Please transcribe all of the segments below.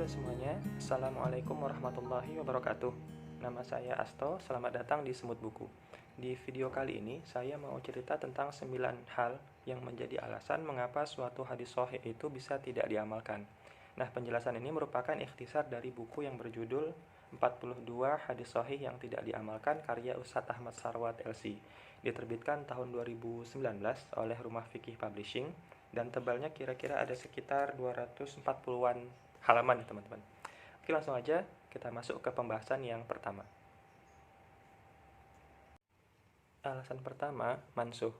semuanya, Assalamualaikum warahmatullahi wabarakatuh. Nama saya Asto, selamat datang di Semut Buku. Di video kali ini, saya mau cerita tentang 9 hal yang menjadi alasan mengapa suatu hadis sahih itu bisa tidak diamalkan. Nah, penjelasan ini merupakan ikhtisar dari buku yang berjudul 42 hadis sahih yang tidak diamalkan karya Ustadz Ahmad Sarwat LC. Diterbitkan tahun 2019 oleh Rumah Fikih Publishing dan tebalnya kira-kira ada sekitar 240-an halaman ya teman-teman. Oke, langsung aja kita masuk ke pembahasan yang pertama. Alasan pertama, mansuh.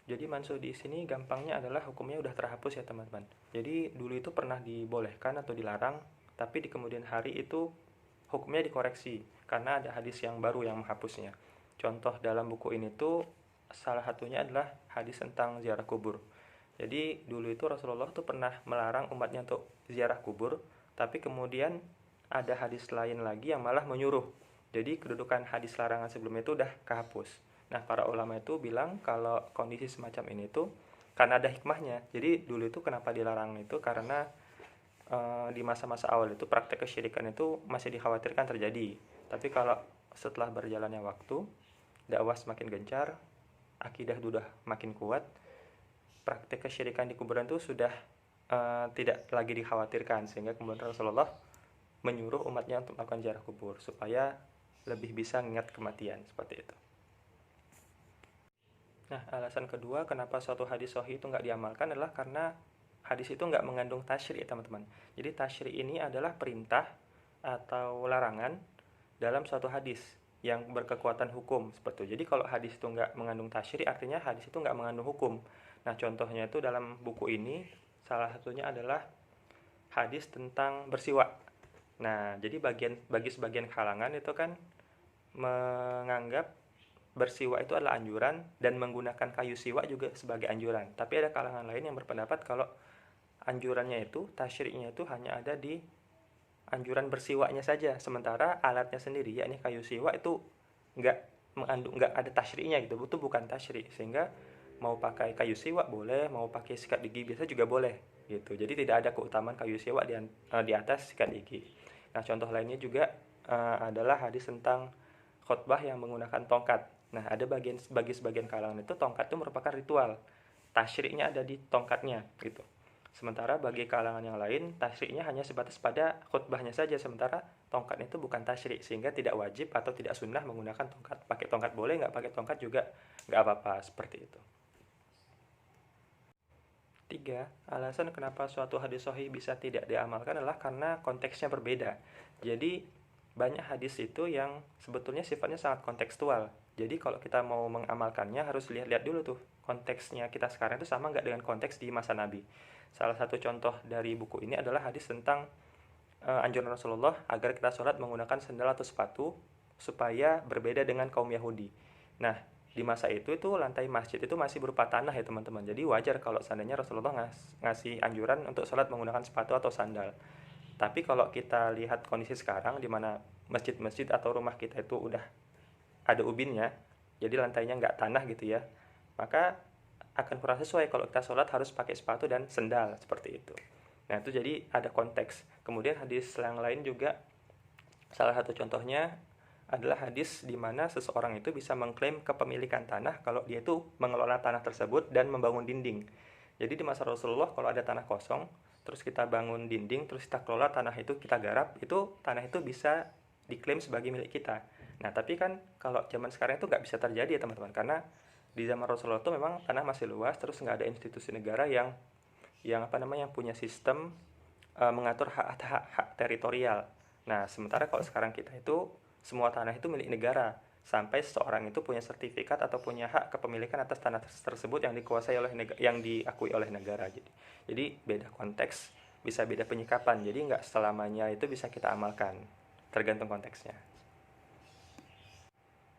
Jadi mansuh di sini gampangnya adalah hukumnya udah terhapus ya teman-teman. Jadi dulu itu pernah dibolehkan atau dilarang, tapi di kemudian hari itu hukumnya dikoreksi karena ada hadis yang baru yang menghapusnya. Contoh dalam buku ini tuh salah satunya adalah hadis tentang ziarah kubur. Jadi dulu itu Rasulullah tuh pernah melarang umatnya untuk ziarah kubur, tapi kemudian ada hadis lain lagi yang malah menyuruh. Jadi kedudukan hadis larangan sebelumnya itu udah kehapus. Nah, para ulama itu bilang kalau kondisi semacam ini tuh karena ada hikmahnya. Jadi dulu itu kenapa dilarang itu karena di masa-masa awal itu praktek kesyirikan itu masih dikhawatirkan terjadi. Tapi kalau setelah berjalannya waktu, dakwah semakin gencar, akidah sudah makin kuat, praktek kesyirikan di kuburan itu sudah tidak lagi dikhawatirkan, sehingga kemudian Rasulullah menyuruh umatnya untuk melakukan ziarah kubur supaya lebih bisa mengingat kematian, seperti itu. Nah, alasan kedua kenapa suatu hadis sahih itu nggak diamalkan adalah karena hadis itu nggak mengandung tasyri' teman-teman. Jadi tasyri' ini adalah perintah atau larangan dalam suatu hadis yang berkekuatan hukum seperti itu. Jadi kalau hadis itu nggak mengandung tasyri' artinya hadis itu nggak mengandung hukum. Nah, contohnya itu dalam buku ini salah satunya adalah hadis tentang bersiwak. Nah, jadi bagi sebagian kalangan itu kan menganggap bersiwak itu adalah anjuran dan menggunakan kayu siwak juga sebagai anjuran. Tapi ada kalangan lain yang berpendapat kalau anjurannya itu, tasyri'nya itu hanya ada di anjuran bersiwaknya saja, sementara alatnya sendiri yakni kayu siwak itu nggak ada tasyri'nya gitu, itu bukan tasyri', sehingga mau pakai kayu siwak boleh, mau pakai sikat gigi biasa juga boleh gitu. Jadi tidak ada keutamaan kayu siwak di atas sikat gigi. Nah, contoh lainnya juga adalah hadis tentang khutbah yang menggunakan tongkat. Nah, ada bagi sebagian kalangan itu tongkat itu merupakan ritual. Tasyri'nya ada di tongkatnya gitu. Sementara bagi kalangan yang lain, tasyri'nya hanya sebatas pada khutbahnya saja, sementara tongkat itu bukan tasyri', sehingga tidak wajib atau tidak sunnah menggunakan tongkat. Pakai tongkat boleh, nggak pakai tongkat juga nggak apa-apa, seperti itu. 3. Alasan kenapa suatu hadis sahih bisa tidak diamalkan adalah karena konteksnya berbeda. Jadi banyak hadis itu yang sebetulnya sifatnya sangat kontekstual. Jadi kalau kita mau mengamalkannya harus lihat-lihat dulu tuh konteksnya kita sekarang itu sama nggak dengan konteks di masa Nabi. Salah satu contoh dari buku ini adalah hadis tentang anjuran Rasulullah agar kita sholat menggunakan sandal atau sepatu supaya berbeda dengan kaum Yahudi. Nah, di masa itu lantai masjid itu masih berupa tanah ya teman-teman. Jadi wajar kalau seandainya Rasulullah ngasih anjuran untuk sholat menggunakan sepatu atau sandal. Tapi kalau kita lihat kondisi sekarang di mana masjid-masjid atau rumah kita itu udah ada ubinnya, jadi lantainya nggak tanah gitu ya, maka akan kurang sesuai kalau kita sholat harus pakai sepatu dan sendal seperti itu. Nah, itu jadi ada konteks. Kemudian hadis yang lain juga, salah satu contohnya adalah hadis di mana seseorang itu bisa mengklaim kepemilikan tanah kalau dia itu mengelola tanah tersebut dan membangun dinding. Jadi di masa Rasulullah kalau ada tanah kosong, terus kita bangun dinding, terus kita kelola tanah itu, kita garap, itu tanah itu bisa diklaim sebagai milik kita. Nah, tapi kan kalau zaman sekarang itu nggak bisa terjadi ya teman-teman, karena di zaman Rasulullah itu memang tanah masih luas, terus nggak ada institusi negara yang punya sistem mengatur hak teritorial. Nah, sementara kalau sekarang kita itu semua tanah itu milik negara sampai seseorang itu punya sertifikat atau punya hak kepemilikan atas tanah tersebut yang dikuasai oleh yang diakui oleh negara. Jadi beda konteks, bisa beda penyikapan. Jadi nggak selamanya itu bisa kita amalkan, tergantung konteksnya.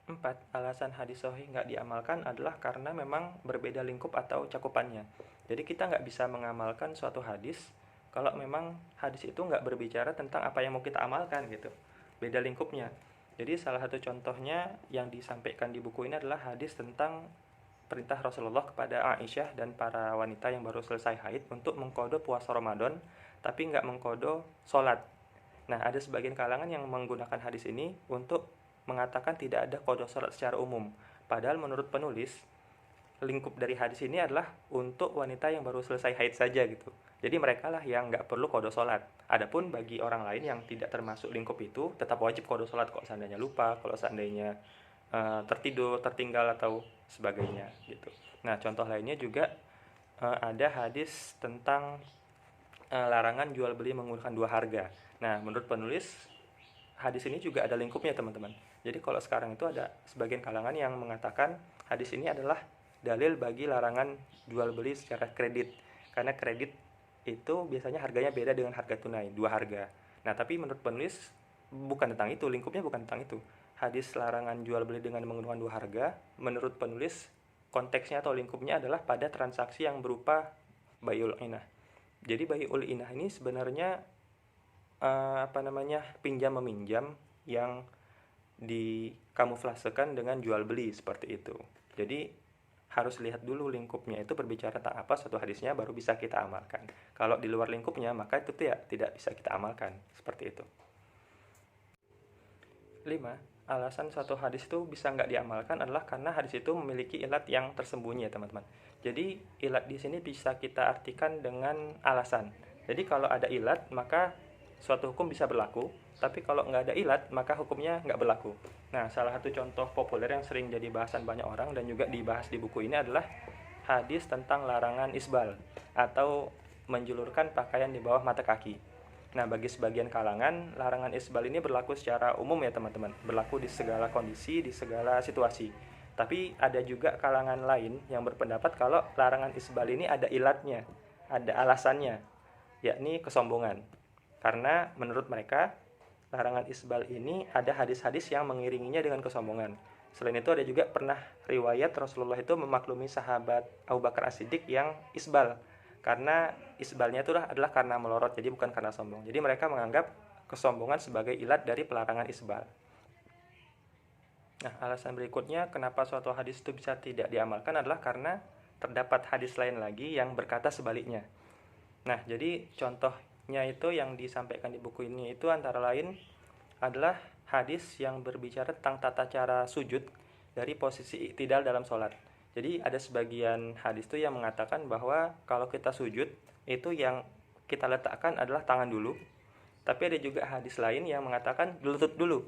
4. Alasan hadis sahih nggak diamalkan adalah karena memang berbeda lingkup atau cakupannya. Jadi kita nggak bisa mengamalkan suatu hadis kalau memang hadis itu nggak berbicara tentang apa yang mau kita amalkan gitu. Beda lingkupnya. Jadi salah satu contohnya yang disampaikan di buku ini adalah hadis tentang perintah Rasulullah kepada Aisyah dan para wanita yang baru selesai haid untuk mengkodo puasa Ramadan, tapi nggak mengkodo sholat. Nah, ada sebagian kalangan yang menggunakan hadis ini untuk mengatakan tidak ada qada salat secara umum. Padahal menurut penulis, lingkup dari hadis ini adalah untuk wanita yang baru selesai haid saja gitu. Jadi mereka lah yang nggak perlu qada salat. Adapun bagi orang lain yang tidak termasuk lingkup itu, tetap wajib qada salat kalau seandainya lupa, kalau seandainya tertidur, tertinggal atau sebagainya gitu. Nah, contoh lainnya juga ada hadis tentang larangan jual beli menggunakan dua harga. Nah, menurut penulis, hadis ini juga ada lingkupnya, teman-teman. Jadi kalau sekarang itu ada sebagian kalangan yang mengatakan hadis ini adalah dalil bagi larangan jual beli secara kredit. Karena kredit itu biasanya harganya beda dengan harga tunai, dua harga. Nah, tapi menurut penulis bukan tentang itu, lingkupnya bukan tentang itu. Hadis larangan jual beli dengan menggunakan dua harga, menurut penulis konteksnya atau lingkupnya adalah pada transaksi yang berupa bai'ul inah. Jadi bai'ul inah ini sebenarnya pinjam meminjam yang dikamuflasekan dengan jual beli seperti itu. Jadi harus lihat dulu lingkupnya itu berbicara tentang apa suatu hadisnya, baru bisa kita amalkan. Kalau di luar lingkupnya maka itu tidak bisa kita amalkan, seperti itu. 5. Alasan suatu hadis itu bisa nggak diamalkan adalah karena hadis itu memiliki ilat yang tersembunyi ya teman-teman. Jadi ilat di sini bisa kita artikan dengan alasan. Jadi kalau ada ilat maka suatu hukum bisa berlaku, tapi kalau nggak ada ilat maka hukumnya nggak berlaku. Nah, salah satu contoh populer yang sering jadi bahasan banyak orang dan juga dibahas di buku ini adalah hadis tentang larangan isbal atau menjulurkan pakaian di bawah mata kaki. Nah, bagi sebagian kalangan, larangan isbal ini berlaku secara umum ya teman-teman, berlaku di segala kondisi, di segala situasi. Tapi ada juga kalangan lain yang berpendapat kalau larangan isbal ini ada ilatnya, ada alasannya, yakni kesombongan. Karena menurut mereka, larangan isbal ini ada hadis-hadis yang mengiringinya dengan kesombongan. Selain itu ada juga pernah riwayat Rasulullah itu memaklumi sahabat Abu Bakar As-Siddiq yang isbal. Karena isbalnya itu adalah karena melorot, jadi bukan karena sombong. Jadi mereka menganggap kesombongan sebagai ilat dari pelarangan isbal. Nah, alasan berikutnya kenapa suatu hadis itu bisa tidak diamalkan adalah karena terdapat hadis lain lagi yang berkata sebaliknya. Nah, jadi contohnya itu yang disampaikan di buku ini itu antara lain adalah hadis yang berbicara tentang tata cara sujud dari posisi i'tidal dalam sholat. Jadi ada sebagian hadis itu yang mengatakan bahwa kalau kita sujud itu yang kita letakkan adalah tangan dulu. Tapi ada juga hadis lain yang mengatakan lutut dulu.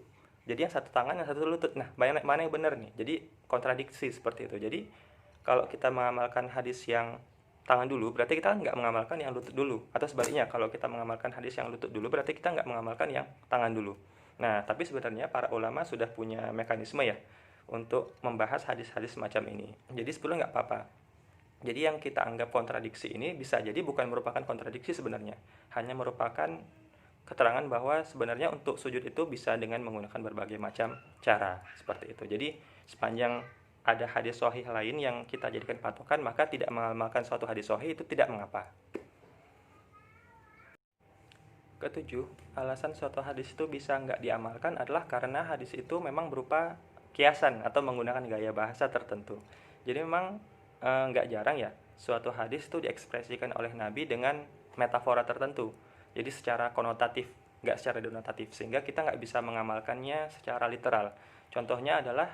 Jadi yang satu tangan, yang satu lutut. Nah, mana yang benar nih? Jadi kontradiksi seperti itu. Jadi kalau kita mengamalkan hadis yang tangan dulu, berarti kita nggak mengamalkan yang lutut dulu. Atau sebaliknya, kalau kita mengamalkan hadis yang lutut dulu, berarti kita nggak mengamalkan yang tangan dulu. Nah, tapi sebenarnya para ulama sudah punya mekanisme ya untuk membahas hadis-hadis semacam ini. Jadi sebetulnya nggak apa-apa. Jadi yang kita anggap kontradiksi ini bisa jadi bukan merupakan kontradiksi sebenarnya. Hanya merupakan keterangan bahwa sebenarnya untuk sujud itu bisa dengan menggunakan berbagai macam cara. Seperti itu. Jadi sepanjang ada hadis sahih lain yang kita jadikan patokan, maka tidak mengamalkan suatu hadis sahih itu tidak mengapa. Ketujuh, alasan suatu hadis itu bisa nggak diamalkan adalah karena hadis itu memang berupa kiasan atau menggunakan gaya bahasa tertentu. Jadi memang nggak jarang ya suatu hadis itu diekspresikan oleh Nabi dengan metafora tertentu. Jadi secara konotatif, nggak secara denotatif, sehingga kita nggak bisa mengamalkannya secara literal. Contohnya adalah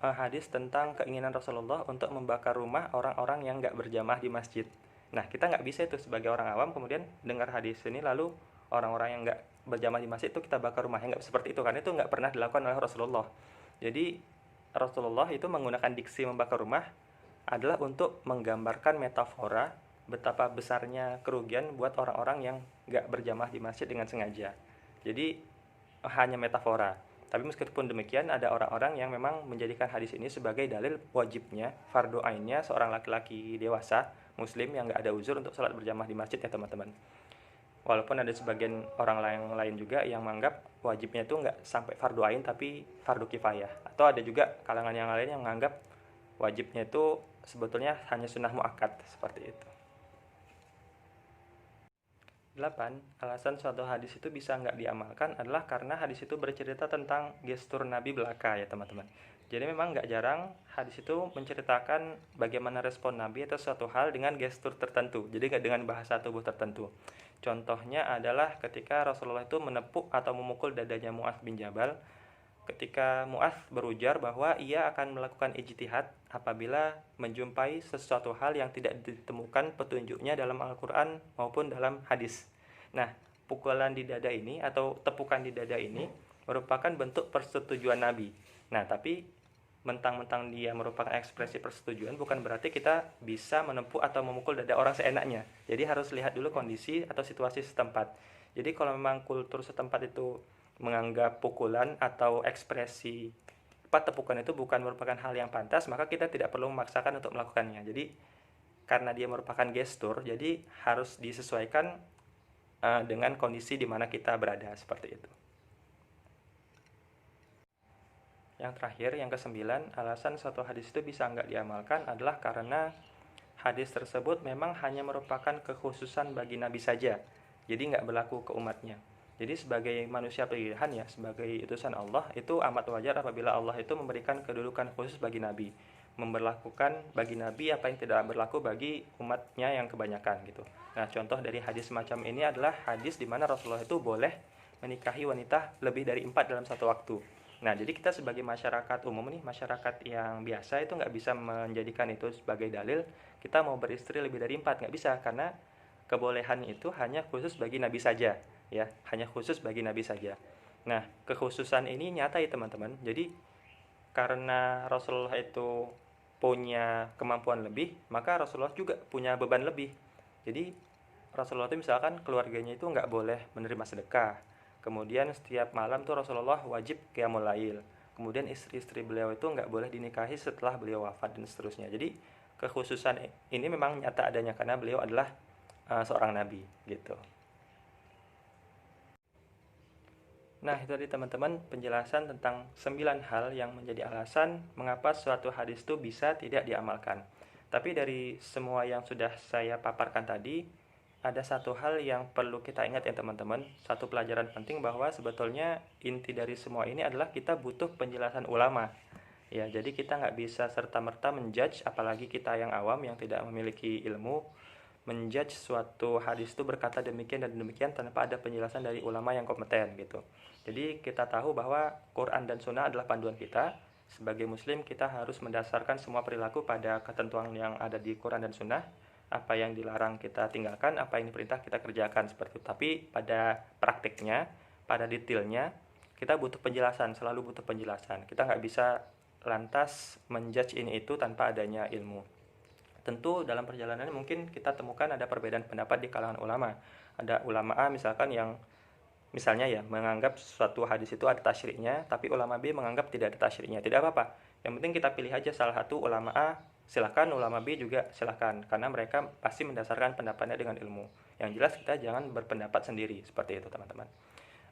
hadis tentang keinginan Rasulullah untuk membakar rumah orang-orang yang nggak berjamaah di masjid. Nah, kita nggak bisa itu sebagai orang awam kemudian dengar hadis ini lalu orang-orang yang nggak berjamaah di masjid itu kita bakar rumahnya, nggak seperti itu, karena itu nggak pernah dilakukan oleh Rasulullah. Jadi Rasulullah itu menggunakan diksi membakar rumah adalah untuk menggambarkan metafora betapa besarnya kerugian buat orang-orang yang nggak berjamaah di masjid dengan sengaja. Jadi hanya metafora. Tapi meskipun demikian ada orang-orang yang memang menjadikan hadis ini sebagai dalil wajibnya, fardu ainnya seorang laki-laki dewasa muslim yang nggak ada uzur untuk sholat berjamaah di masjid ya teman-teman. Walaupun ada sebagian orang lain juga yang menganggap wajibnya itu nggak sampai fardu ain tapi fardu kifayah. Atau ada juga kalangan yang lain yang menganggap wajibnya itu sebetulnya hanya sunnah muakkad seperti itu. 8. Alasan suatu hadis itu bisa nggak diamalkan adalah karena hadis itu bercerita tentang gestur Nabi belaka ya teman-teman. Jadi memang nggak jarang hadis itu menceritakan bagaimana respon Nabi atas suatu hal dengan gestur tertentu. Jadi nggak dengan bahasa tubuh tertentu. Contohnya adalah ketika Rasulullah itu menepuk atau memukul dadanya Mu'adz bin Jabal, ketika Mu'adz berujar bahwa ia akan melakukan ijtihad apabila menjumpai sesuatu hal yang tidak ditemukan petunjuknya dalam Al-Quran maupun dalam hadis. Nah, pukulan di dada ini atau tepukan di dada ini merupakan bentuk persetujuan Nabi. Nah, tapi mentang-mentang dia merupakan ekspresi persetujuan bukan berarti kita bisa menepuk atau memukul dada orang seenaknya. Jadi harus lihat dulu kondisi atau situasi setempat. Jadi kalau memang kultur setempat itu menganggap pukulan atau ekspresi tepukan itu bukan merupakan hal yang pantas, maka kita tidak perlu memaksakan untuk melakukannya. Jadi karena dia merupakan gestur, jadi harus disesuaikan dengan kondisi di mana kita berada, seperti itu. Yang terakhir, yang ke-9, alasan suatu hadis itu bisa nggak diamalkan adalah karena hadis tersebut memang hanya merupakan kekhususan bagi Nabi saja, jadi nggak berlaku ke umatnya. Jadi sebagai manusia pilihan ya, sebagai utusan Allah, itu amat wajar apabila Allah itu memberikan kedudukan khusus bagi Nabi, memberlakukan bagi Nabi apa yang tidak berlaku bagi umatnya yang kebanyakan gitu. Nah, contoh dari hadis semacam ini adalah hadis di mana Rasulullah itu boleh menikahi wanita lebih dari 4 dalam satu waktu. Nah, jadi kita sebagai masyarakat umum nih, masyarakat yang biasa itu nggak bisa menjadikan itu sebagai dalil kita mau beristri lebih dari 4, nggak bisa, karena kebolehan itu hanya khusus bagi Nabi saja, ya, hanya khusus bagi Nabi saja. Nah, kekhususan ini nyata ya teman-teman. Jadi karena Rasulullah itu punya kemampuan lebih, maka Rasulullah juga punya beban lebih. Jadi Rasulullah itu misalkan keluarganya itu nggak boleh menerima sedekah. Kemudian setiap malam tuh Rasulullah wajib qiyamul lail. Kemudian istri-istri beliau itu nggak boleh dinikahi setelah beliau wafat dan seterusnya. Jadi kekhususan ini memang nyata adanya karena beliau adalah seorang nabi gitu. Nah, itu tadi teman-teman penjelasan tentang 9 hal yang menjadi alasan mengapa suatu hadis itu bisa tidak diamalkan. Tapi dari semua yang sudah saya paparkan tadi, ada satu hal yang perlu kita ingat ya teman-teman. Satu pelajaran penting bahwa sebetulnya inti dari semua ini adalah kita butuh penjelasan ulama. Ya, jadi kita nggak bisa serta-merta menjudge, apalagi kita yang awam yang tidak memiliki ilmu, menjudge suatu hadis itu berkata demikian dan demikian tanpa ada penjelasan dari ulama yang kompeten gitu. Jadi kita tahu bahwa Quran dan Sunnah adalah panduan kita. Sebagai muslim kita harus mendasarkan semua perilaku pada ketentuan yang ada di Quran dan Sunnah. Apa yang dilarang kita tinggalkan, apa yang diperintah kita kerjakan, seperti itu. Tapi pada praktiknya, pada detailnya, kita butuh penjelasan, selalu butuh penjelasan. Kita nggak bisa lantas menjudge ini itu tanpa adanya ilmu. Tentu dalam perjalanan mungkin kita temukan ada perbedaan pendapat di kalangan ulama. Ada ulama A misalkan yang misalnya ya menganggap suatu hadis itu ada tasyriknya, tapi ulama B menganggap tidak ada tasyriknya. Tidak apa-apa. Yang penting kita pilih aja salah satu, ulama A silakan, ulama B juga silakan, karena mereka pasti mendasarkan pendapatnya dengan ilmu. Yang jelas kita jangan berpendapat sendiri, seperti itu teman-teman.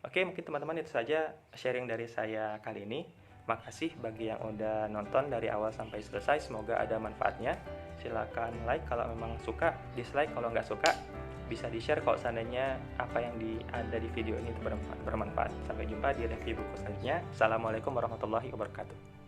Oke, mungkin teman-teman itu saja sharing dari saya kali ini. Makasih bagi yang udah nonton dari awal sampai selesai, semoga ada manfaatnya. Silakan like kalau memang suka, dislike kalau nggak suka. Bisa di-share kalau seandainya apa yang ada di video ini itu bermanfaat. Sampai jumpa di review buku selanjutnya. Assalamualaikum warahmatullahi wabarakatuh.